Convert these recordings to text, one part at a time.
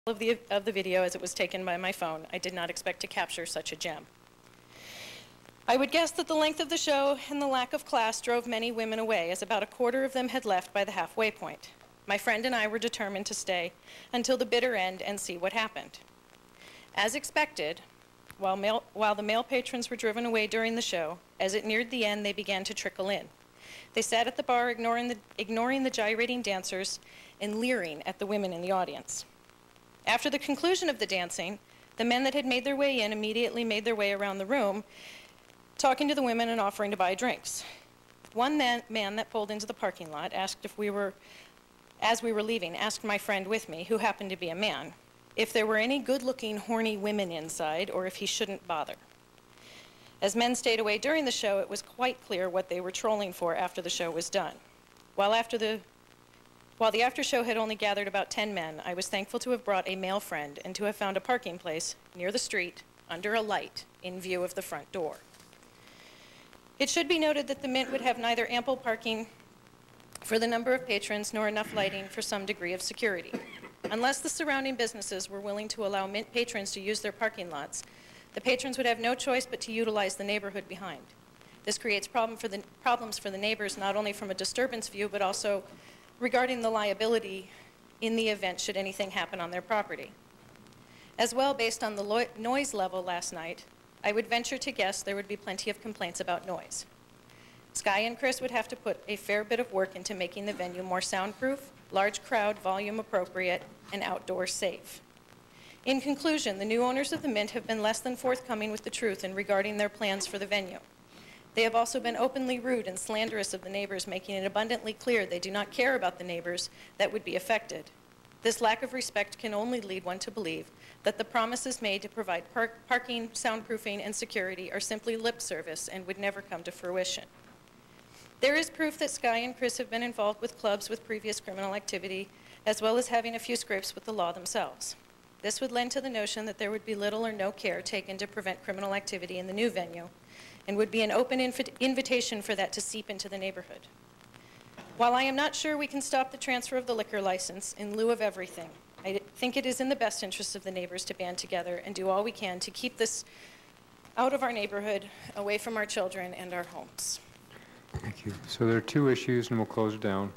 of the video as it was taken by my phone. I did not expect to capture such a gem. I would guess that the length of the show and the lack of class drove many women away, as about a quarter of them had left by the halfway point. My friend and I were determined to stay until the bitter end and see what happened. As expected, while the male patrons were driven away during the show, as it neared the end, they began to trickle in. They sat at the bar ignoring the gyrating dancers and leering at the women in the audience. After the conclusion of the dancing, the men that had made their way in immediately made their way around the room, talking to the women and offering to buy drinks. One man that pulled into the parking lot asked as we were leaving, asked my friend with me, who happened to be a man, if there were any good-looking, horny women inside, or if he shouldn't bother. As men stayed away during the show, it was quite clear what they were trolling for after the show was done. While the after show had only gathered about 10 men, I was thankful to have brought a male friend and to have found a parking place near the street, under a light, in view of the front door. It should be noted that the Mint would have neither ample parking for the number of patrons nor enough lighting for some degree of security. Unless the surrounding businesses were willing to allow Mint patrons to use their parking lots, the patrons would have no choice but to utilize the neighborhood behind. This creates problems for the neighbors, not only from a disturbance view, but also regarding the liability in the event should anything happen on their property. As well, based on the noise level last night, I would venture to guess there would be plenty of complaints about noise. Sky and Chris would have to put a fair bit of work into making the venue more soundproof, large crowd, volume appropriate, and outdoor safe. In conclusion, the new owners of the Mint have been less than forthcoming with the truth in regarding their plans for the venue. They have also been openly rude and slanderous of the neighbors, making it abundantly clear they do not care about the neighbors that would be affected. This lack of respect can only lead one to believe that the promises made to provide parking, soundproofing, and security are simply lip service and would never come to fruition. There is proof that Sky and Chris have been involved with clubs with previous criminal activity, as well as having a few scrapes with the law themselves. This would lend to the notion that there would be little or no care taken to prevent criminal activity in the new venue, and would be an open invitation for that to seep into the neighborhood. While I am not sure we can stop the transfer of the liquor license in lieu of everything, I think it is in the best interest of the neighbors to band together and do all we can to keep this out of our neighborhood, away from our children and our homes. Thank you. So there are two issues, and we'll close it down.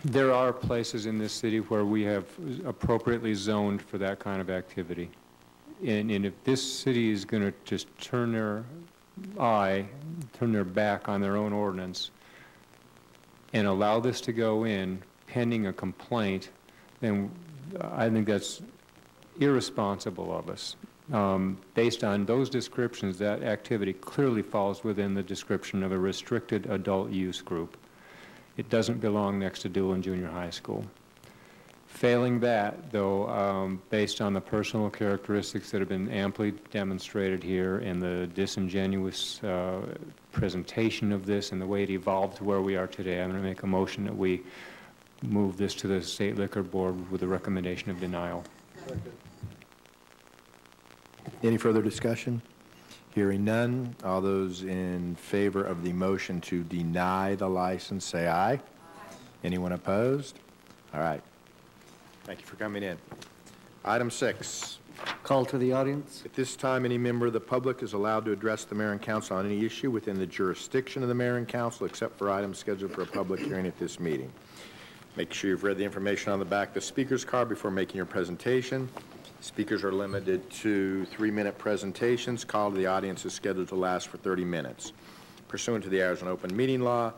There are places in this city where we have appropriately zoned for that kind of activity. And if this city is going to just turn their back on their own ordinance and allow this to go in pending a complaint, then I think that's irresponsible of us. Based on those descriptions, that activity clearly falls within the description of a restricted adult use group. It doesn't belong next to Doolan Junior High School. Failing that, though, based on the personal characteristics that have been amply demonstrated here and the disingenuous presentation of this and the way it evolved to where we are today, I'm going to make a motion that we move this to the State Liquor Board with a recommendation of denial. Any further discussion? Hearing none, all those in favor of the motion to deny the license, say aye. Aye. Anyone opposed? All right. Thank you for coming in. Item 6. Call to the audience. At this time, any member of the public is allowed to address the mayor and council on any issue within the jurisdiction of the mayor and council, except for items scheduled for a public hearing at this meeting. Make sure you've read the information on the back of the speaker's card before making your presentation. Speakers are limited to 3-minute presentations. Call to the audience is scheduled to last for 30 minutes. Pursuant to the Arizona Open Meeting Law,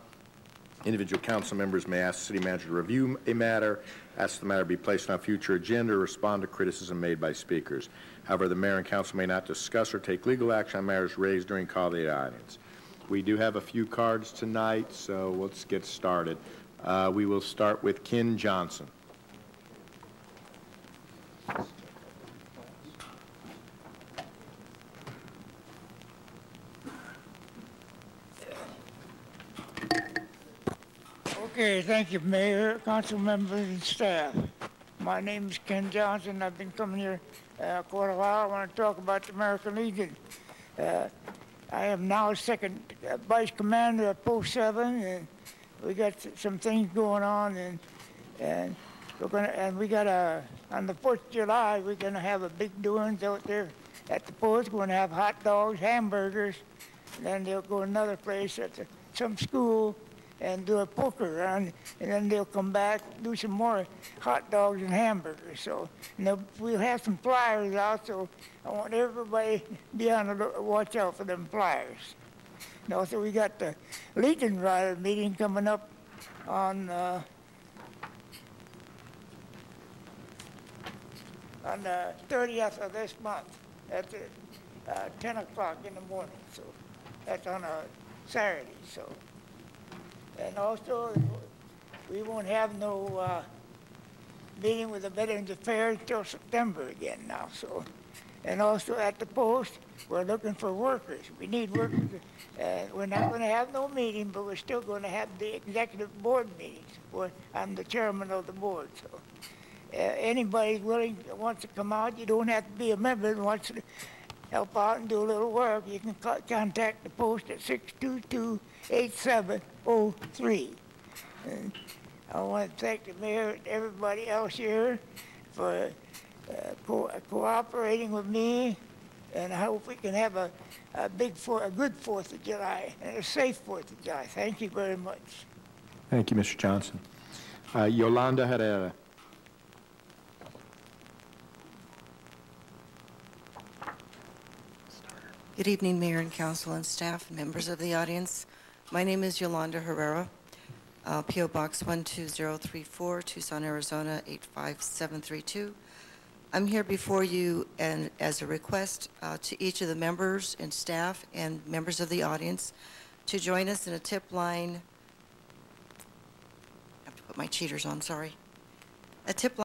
individual council members may ask the city manager to review a matter, ask the matter be placed on a future agenda, or respond to criticism made by speakers. However, the mayor and council may not discuss or take legal action on matters raised during call to the audience. We do have a few cards tonight, so let's get started. We will start with Ken Johnson. Okay, thank you, Mayor, council members, and staff. My name is Ken Johnson. I've been coming here quite a while. I want to talk about the American Legion. I am now second vice commander of Post 7, and we got some things going on, and we got on the 4th of July, we're gonna have a big doings out there at the post. We're gonna have hot dogs, hamburgers, and then they'll go another place at some school and do a poker run, and then they'll come back, do some more hot dogs and hamburgers. So, we'll have some flyers out, so I want everybody to be on the watch out for them flyers. And also, we got the Legion Rider meeting coming up on the 30th of this month at 10 o'clock in the morning. So that's on a Saturday. So, and also we won't have no meeting with the Veterans Affairs until September again now. So, and also at the post, we're looking for workers. We need workers. We're not going to have no meeting, but we're still going to have the executive board meetings. I'm the chairman of the board. So. Anybody wants to come out, you don't have to be a member and wants to help out and do a little work, you can contact the post at 622-8703. And I want to thank the mayor and everybody else here for cooperating with me, and I hope we can have a good 4th of July and a safe 4th of July. Thank you very much. Thank you, Mr. Johnson. Yolanda Herrera. Good evening, Mayor and Council and staff, members of the audience. My name is Yolanda Herrera, P.O. Box 12034, Tucson, Arizona 85732. I'm here before you and as a request to each of the members and staff and members of the audience to join us in a tip line. I have to put my cheaters on, sorry. A tip line.